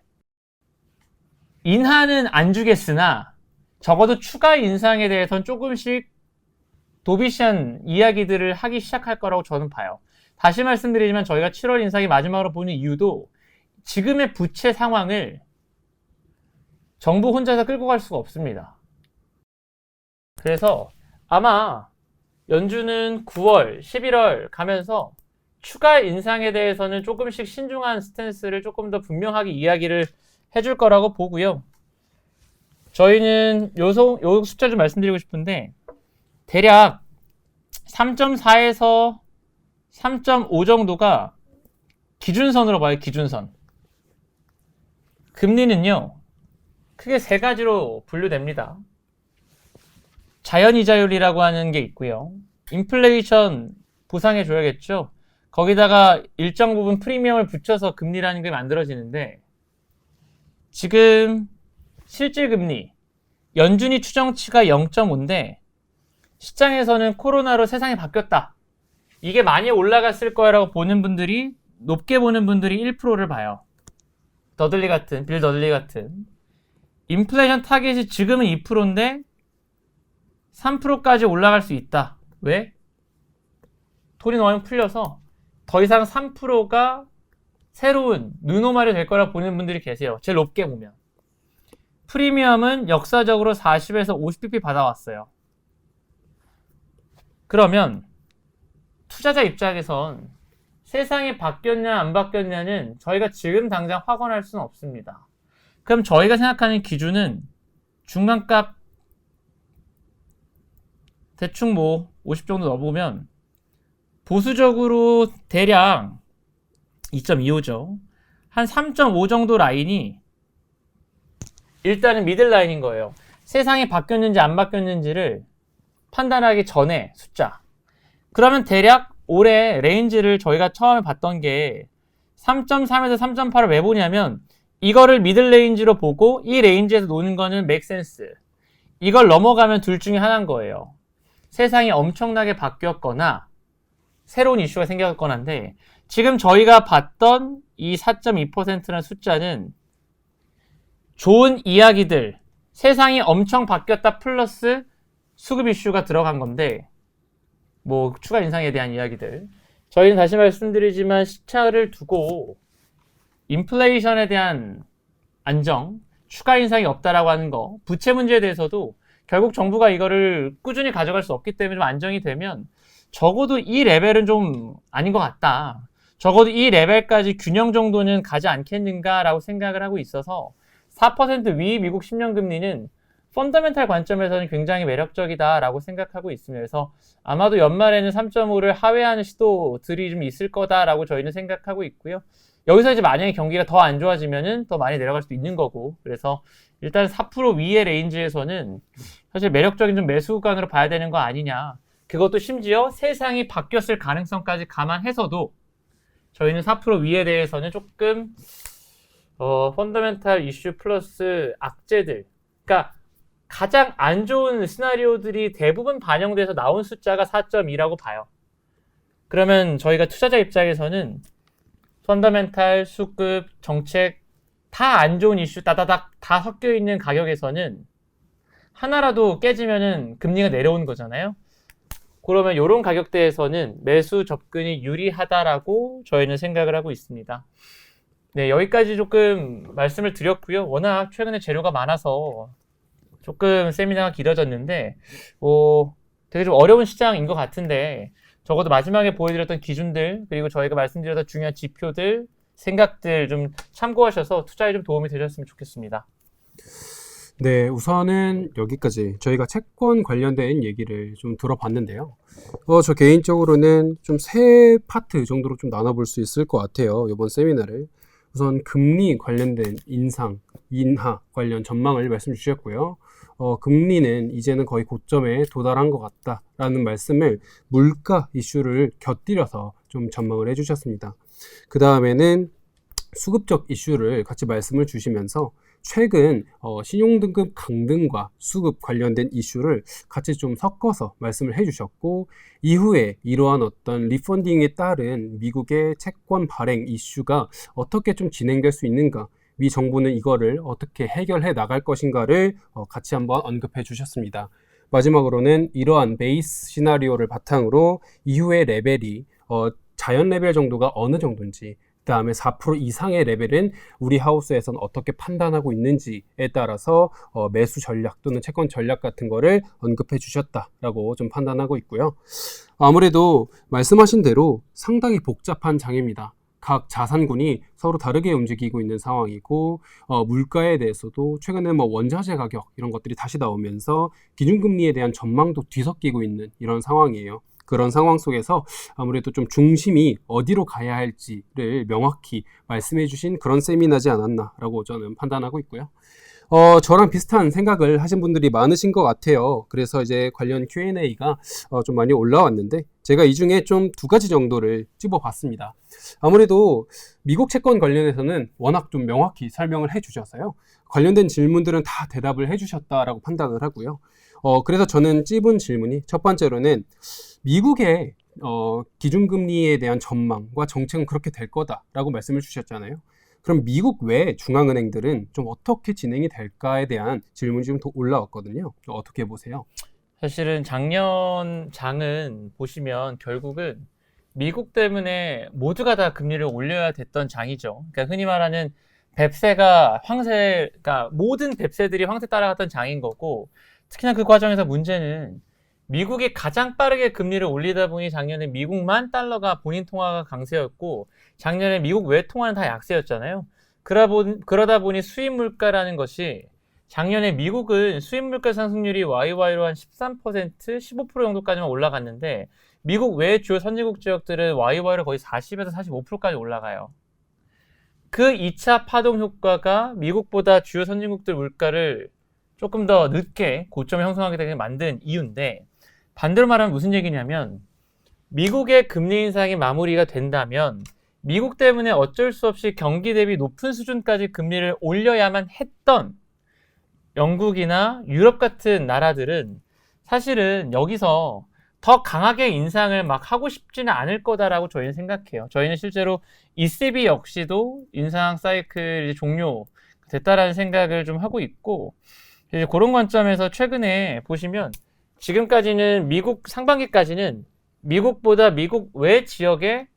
인하는 안 주겠으나 적어도 추가 인상에 대해서는 조금씩 도비시한 이야기들을 하기 시작할 거라고 저는 봐요. 다시 말씀드리지만 저희가 7월 인상이 마지막으로 보는 이유도 지금의 부채 상황을 정부 혼자서 끌고 갈 수가 없습니다. 그래서 아마 연준은 9월, 11월 가면서 추가 인상에 대해서는 조금씩 신중한 스탠스를 조금 더 분명하게 이야기를 해줄 거라고 보고요. 저희는 요 숫자 좀 말씀드리고 싶은데 대략 3.4에서 3.5 정도가 기준선으로 봐요. 기준선. 금리는요. 크게 세 가지로 분류됩니다. 자연이자율이라고 하는 게 있고요. 인플레이션 보상해줘야겠죠. 거기다가 일정 부분 프리미엄을 붙여서 금리라는 게 만들어지는데 지금 실질금리 연준이 추정치가 0.5인데 시장에서는 코로나로 세상이 바뀌었다. 이게 많이 올라갔을 거라고 보는 분들이 높게 보는 분들이 1%를 봐요. 빌 더들리 같은 인플레이션 타겟이 지금은 2%인데 3%까지 올라갈 수 있다. 왜? 돈이 너무 풀려서 더 이상 3%가 새로운 뉴노멀이 될 거라 보는 분들이 계세요. 제일 높게 보면. 프리미엄은 역사적으로 40에서 50bp 받아왔어요. 그러면 투자자 입장에선 세상이 바뀌었냐 안 바뀌었냐는 저희가 지금 당장 확언할 수는 없습니다. 그럼 저희가 생각하는 기준은 중간값 대충 50 정도 넣어보면 보수적으로 대략 2.25죠. 한 3.5 정도 라인이 일단은 미들 라인인 거예요. 세상이 바뀌었는지 안 바뀌었는지를 판단하기 전에 숫자. 그러면 대략 올해 레인지를 저희가 처음에 봤던 게 3.3에서 3.8을 왜 보냐면 이거를 미들 레인지로 보고 이 레인지에서 노는 거는 맥센스. 이걸 넘어가면 둘 중에 하나인 거예요. 세상이 엄청나게 바뀌었거나 새로운 이슈가 생겼거나인데 지금 저희가 봤던 이 4.2%라는 숫자는 좋은 이야기들, 세상이 엄청 바뀌었다 플러스 수급 이슈가 들어간 건데 추가 인상에 대한 이야기들. 저희는 다시 말씀드리지만 시차를 두고 인플레이션에 대한 안정, 추가 인상이 없다라고 하는 거, 부채 문제에 대해서도 결국 정부가 이거를 꾸준히 가져갈 수 없기 때문에 좀 안정이 되면 적어도 이 레벨은 좀 아닌 것 같다. 적어도 이 레벨까지 균형 정도는 가지 않겠는가라고 생각을 하고 있어서 4% 위 미국 10년 금리는 펀더멘탈 관점에서는 굉장히 매력적이다라고 생각하고 있습니다. 그래서 아마도 연말에는 3.5를 하회하는 시도들이 좀 있을 거다라고 저희는 생각하고 있고요. 여기서 이제 만약에 경기가 더 안 좋아지면은 더 많이 내려갈 수도 있는 거고, 그래서 일단 4% 위의 레인지에서는 사실 매력적인 좀 매수 구간으로 봐야 되는 거 아니냐. 그것도 심지어 세상이 바뀌었을 가능성까지 감안해서도 저희는 4% 위에 대해서는 조금 펀더멘탈 이슈 플러스 악재들, 그러니까 가장 안 좋은 시나리오들이 대부분 반영돼서 나온 숫자가 4.2라고 봐요. 그러면 저희가 투자자 입장에서는 펀더멘탈, 수급, 정책 다 안 좋은 이슈 따다닥 다 섞여 있는 가격에서는 하나라도 깨지면은 금리가 내려오는 거잖아요. 그러면 이런 가격대에서는 매수 접근이 유리하다라고 저희는 생각을 하고 있습니다. 네, 여기까지 조금 말씀을 드렸고요. 워낙 최근에 재료가 많아서 조금 세미나가 길어졌는데 되게 좀 어려운 시장인 것 같은데 적어도 마지막에 보여드렸던 기준들 그리고 저희가 말씀드렸던 중요한 지표들 생각들 좀 참고하셔서 투자에 좀 도움이 되셨으면 좋겠습니다. 네, 우선은 여기까지 저희가 채권 관련된 얘기를 좀 들어봤는데요. 저 개인적으로는 좀 세 파트 정도로 좀 나눠볼 수 있을 것 같아요. 이번 세미나를. 우선 금리 관련된 인하 관련 전망을 말씀 주셨고요. 금리는 이제는 거의 고점에 도달한 것 같다라는 말씀을 물가 이슈를 곁들여서 좀 전망을 해주셨습니다. 그 다음에는 수급적 이슈를 같이 말씀을 주시면서 최근 신용등급 강등과 수급 관련된 이슈를 같이 좀 섞어서 말씀을 해주셨고, 이후에 이러한 어떤 리펀딩에 따른 미국의 채권 발행 이슈가 어떻게 좀 진행될 수 있는가, 미 정부는 이거를 어떻게 해결해 나갈 것인가를 같이 한번 언급해 주셨습니다. 마지막으로는 이러한 베이스 시나리오를 바탕으로 이후의 레벨이 자연 레벨 정도가 어느 정도인지, 그 다음에 4% 이상의 레벨은 우리 하우스에서는 어떻게 판단하고 있는지에 따라서 매수 전략 또는 채권 전략 같은 거를 언급해 주셨다라고 좀 판단하고 있고요. 아무래도 말씀하신 대로 상당히 복잡한 장입니다. 각 자산군이 서로 다르게 움직이고 있는 상황이고, 물가에 대해서도 최근에 뭐 원자재 가격 이런 것들이 다시 나오면서 기준금리에 대한 전망도 뒤섞이고 있는 이런 상황이에요. 그런 상황 속에서 아무래도 좀 중심이 어디로 가야 할지를 명확히 말씀해 주신 그런 세미나지 않았나라고 저는 판단하고 있고요. 저랑 비슷한 생각을 하신 분들이 많으신 것 같아요. 그래서 이제 관련 Q&A가 좀 많이 올라왔는데, 제가 이 중에 좀 2가지 정도를 찝어봤습니다. 아무래도 미국 채권 관련해서는 워낙 좀 명확히 설명을 해주셔서요. 관련된 질문들은 다 대답을 해주셨다라고 판단을 하고요. 그래서 저는 찝은 질문이 첫 번째로는 미국의 기준금리에 대한 전망과 정책은 그렇게 될 거다라고 말씀을 주셨잖아요. 그럼 미국 외 중앙은행들은 좀 어떻게 진행이 될까에 대한 질문이 좀 더 올라왔거든요. 어떻게 보세요? 사실은 작년 장은 보시면 결국은 미국 때문에 모두가 다 금리를 올려야 됐던 장이죠. 그러니까 흔히 말하는 뱁새가 황새, 그러니까 모든 뱁새들이 황새 따라갔던 장인 거고, 특히나 그 과정에서 문제는 미국이 가장 빠르게 금리를 올리다 보니 작년에 미국만 달러가 본인 통화가 강세였고, 작년에 미국 외 통화는 다 약세였잖아요. 그러다 보니 수입 물가라는 것이, 작년에 미국은 수입 물가 상승률이 YY로 한 13%, 15% 정도까지만 올라갔는데, 미국 외 주요 선진국 지역들은 YY로 거의 40에서 45%까지 올라가요. 그 2차 파동 효과가 미국보다 주요 선진국들 물가를 조금 더 늦게 고점을 형성하게 되게 만든 이유인데, 반대로 말하면 무슨 얘기냐면, 미국의 금리 인상이 마무리가 된다면 미국 때문에 어쩔 수 없이 경기 대비 높은 수준까지 금리를 올려야만 했던 영국이나 유럽 같은 나라들은 사실은 여기서 더 강하게 인상을 막 하고 싶지는 않을 거다라고 저희는 생각해요. 저희는 실제로 ECB 역시도 인상 사이클이 종료됐다라는 생각을 좀 하고 있고, 이제 그런 관점에서 최근에 보시면 지금까지는 미국 상반기까지는 미국보다 미국 외 지역의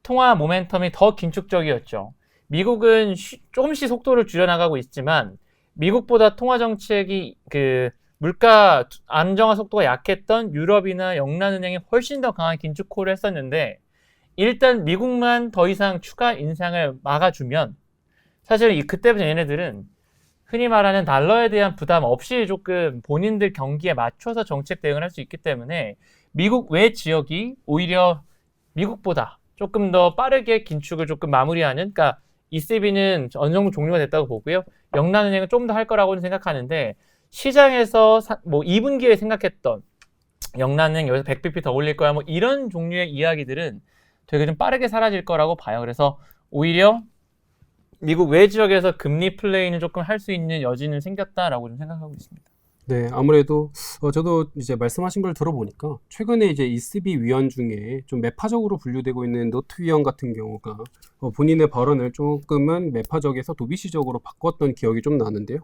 통화 모멘텀이 더 긴축적이었죠. 미국은 조금씩 속도를 줄여나가고 있지만 미국보다 통화 정책이 물가 안정화 속도가 약했던 유럽이나 영란은행이 훨씬 더 강한 긴축콜을 했었는데, 일단 미국만 더 이상 추가 인상을 막아주면 사실 그때부터 얘네들은 흔히 말하는 달러에 대한 부담 없이 조금 본인들 경기에 맞춰서 정책 대응을 할 수 있기 때문에 미국 외 지역이 오히려 미국보다 조금 더 빠르게 긴축을 조금 마무리하는, 그러니까 ECB는 어느 정도 종료가 됐다고 보고요. 영란은행은 좀 더 할 거라고는 생각하는데, 시장에서 뭐 2분기에 생각했던 영란은행 여기서 100bp 더 올릴 거야 뭐 이런 종류의 이야기들은 되게 좀 빠르게 사라질 거라고 봐요. 그래서 오히려 미국 외 지역에서 금리 플레이는 조금 할 수 있는 여지는 생겼다라고 좀 생각하고 있습니다. 네, 아무래도 저도 이제 말씀하신 걸 들어보니까 최근에 이제 ECB 위원 중에 좀 매파적으로 분류되고 있는 노트 위원 같은 경우가 본인의 발언을 조금은 매파적에서 도비시적으로 바꿨던 기억이 좀 나는데요.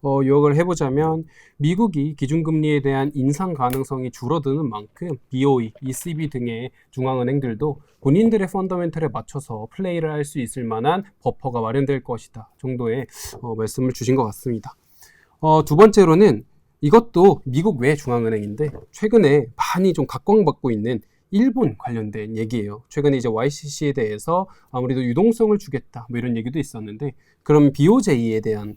요약을 해보자면 미국이 기준금리에 대한 인상 가능성이 줄어드는 만큼 BOE, ECB 등의 중앙은행들도 본인들의 펀더멘털에 맞춰서 플레이를 할 수 있을 만한 버퍼가 마련될 것이다 정도의 말씀을 주신 것 같습니다. 두 번째로는 이것도 미국 외 중앙은행인데 최근에 많이 좀 각광받고 있는 일본 관련된 얘기예요. 최근에 이제 YCC에 대해서 아무래도 유동성을 주겠다 뭐 이런 얘기도 있었는데, 그럼 BOJ에 대한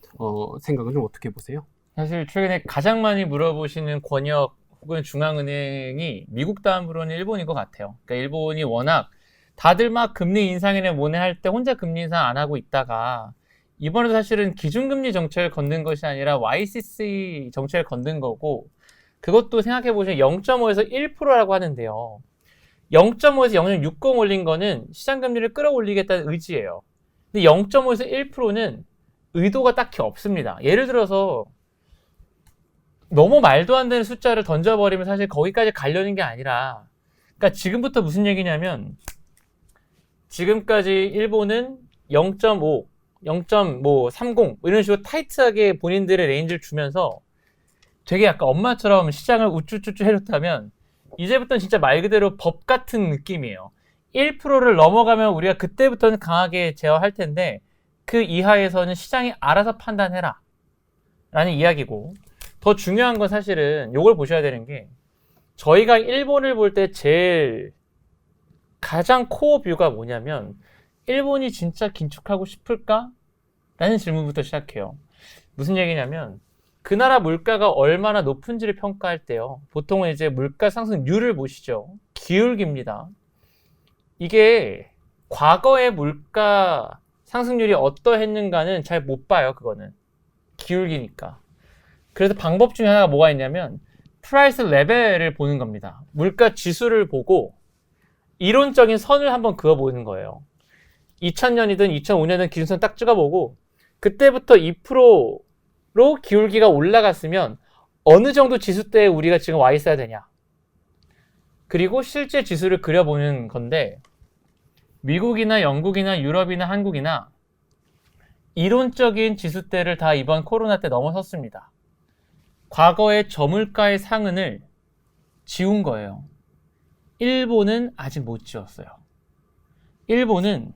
생각은 좀 어떻게 보세요? 사실 최근에 가장 많이 물어보시는 권역 혹은 중앙은행이 미국 다음으로는 일본인 것 같아요. 그러니까 일본이 워낙 다들 막 금리 인상이네 뭐네 할 때 혼자 금리 인상 안 하고 있다가 이번에도 사실은 기준금리 정책을 건든 것이 아니라 YCC 정책을 건든 거고, 그것도 생각해보시면 0.5에서 1%라고 하는데요. 0.5에서 0.60 올린 거는 시장금리를 끌어올리겠다는 의지예요. 근데 0.5에서 1%는 의도가 딱히 없습니다. 예를 들어서 너무 말도 안 되는 숫자를 던져버리면 사실 거기까지 가려는 게 아니라, 그러니까 지금부터 무슨 얘기냐면, 지금까지 일본은 0.5, 0.30 이런 식으로 타이트하게 본인들의 레인지를 주면서 되게 약간 엄마처럼 시장을 우쭈쭈쭈 해줬다면, 이제부터는 진짜 말 그대로 법 같은 느낌이에요. 1%를 넘어가면 우리가 그때부터는 강하게 제어할 텐데, 그 이하에서는 시장이 알아서 판단해라 라는 이야기고, 더 중요한 건 사실은 이걸 보셔야 되는 게, 저희가 일본을 볼 때 제일 가장 코어 뷰가 뭐냐면, 일본이 진짜 긴축하고 싶을까? 라는 질문부터 시작해요. 무슨 얘기냐면, 그 나라 물가가 얼마나 높은지를 평가할 때요, 보통은 이제 물가 상승률을 보시죠. 기울기입니다. 이게 과거의 물가 상승률이 어떠했는가는 잘 못 봐요. 그거는 기울기니까. 그래서 방법 중에 하나가 뭐가 있냐면, 프라이스 레벨을 보는 겁니다. 물가 지수를 보고 이론적인 선을 한번 그어보는 거예요. 2000년이든 2005년이든 기준선 딱 찍어보고, 그때부터 2%로 기울기가 올라갔으면 어느 정도 지수대에 우리가 지금 와 있어야 되냐. 그리고 실제 지수를 그려보는 건데, 미국이나 영국이나 유럽이나 한국이나 이론적인 지수대를 다 이번 코로나 때 넘어섰습니다. 과거의 저물가의 상흔을 지운 거예요. 일본은 아직 못 지웠어요. 일본은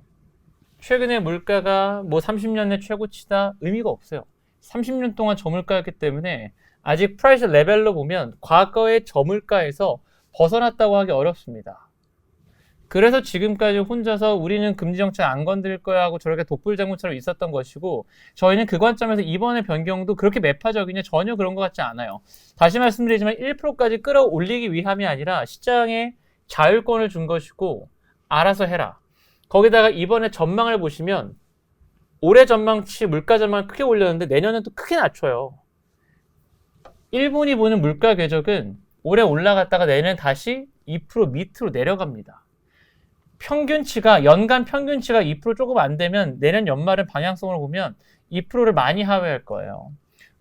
최근에 물가가 뭐 30년 내 최고치다 의미가 없어요. 30년 동안 저물가였기 때문에 아직 프라이스 레벨로 보면 과거의 저물가에서 벗어났다고 하기 어렵습니다. 그래서 지금까지 혼자서 우리는 금리정책 안 건드릴 거야 하고 저렇게 독불장군처럼 있었던 것이고, 저희는 그 관점에서 이번의 변경도 그렇게 매파적이냐, 전혀 그런 것 같지 않아요. 다시 말씀드리지만 1%까지 끌어올리기 위함이 아니라 시장에 자율권을 준 것이고, 알아서 해라. 거기다가 이번에 전망을 보시면 올해 전망치 물가 전망을 크게 올렸는데 내년은 또 크게 낮춰요. 일본이 보는 물가 궤적은 올해 올라갔다가 내년 다시 2% 밑으로 내려갑니다. 평균치가, 연간 평균치가 2% 조금 안 되면 내년 연말은 방향성을 보면 2%를 많이 하회할 거예요.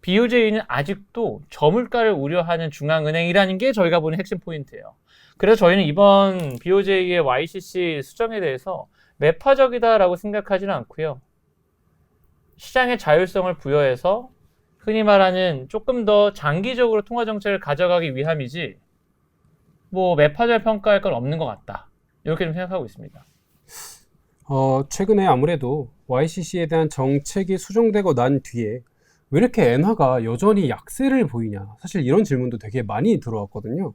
BOJ는 아직도 저물가를 우려하는 중앙은행이라는 게 저희가 보는 핵심 포인트예요. 그래서 저희는 이번 BOJ의 YCC 수정에 대해서 매파적이다라고 생각하지는 않고요. 시장의 자율성을 부여해서 흔히 말하는 조금 더 장기적으로 통화정책을 가져가기 위함이지, 뭐 매파적 평가할 건 없는 것 같다, 이렇게 좀 생각하고 있습니다. 최근에 아무래도 YCC에 대한 정책이 수정되고 난 뒤에 왜 이렇게 엔화가 여전히 약세를 보이냐, 사실 이런 질문도 되게 많이 들어왔거든요.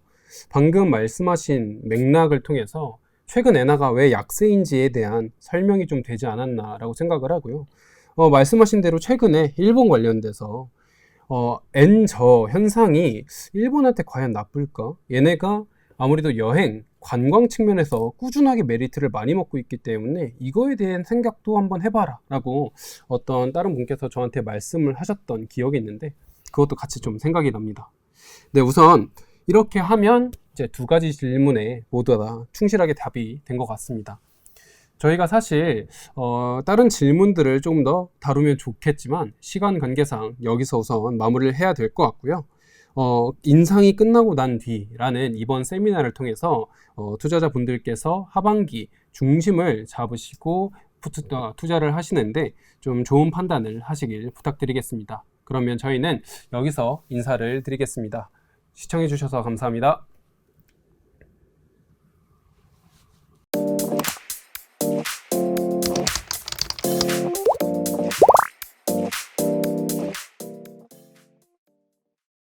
방금 말씀하신 맥락을 통해서 최근 엔화가 왜 약세인지에 대한 설명이 좀 되지 않았나라고 생각을 하고요. 말씀하신 대로 최근에 일본 관련돼서 엔저 현상이 일본한테 과연 나쁠까? 얘네가 아무래도 여행, 관광 측면에서 꾸준하게 메리트를 많이 먹고 있기 때문에 이거에 대한 생각도 한번 해봐라 라고 어떤 다른 분께서 저한테 말씀을 하셨던 기억이 있는데, 그것도 같이 좀 생각이 납니다. 네, 우선 이렇게 하면 이제 두 가지 질문에 모두 다 충실하게 답이 된 것 같습니다. 저희가 사실 다른 질문들을 조금 더 다루면 좋겠지만 시간 관계상 여기서 우선 마무리를 해야 될 것 같고요. 인상이 끝나고 난 뒤라는 이번 세미나를 통해서 투자자분들께서 하반기 중심을 잡으시고 투자를 하시는데 좀 좋은 판단을 하시길 부탁드리겠습니다. 그러면 저희는 여기서 인사를 드리겠습니다. 시청해 주셔서 감사합니다.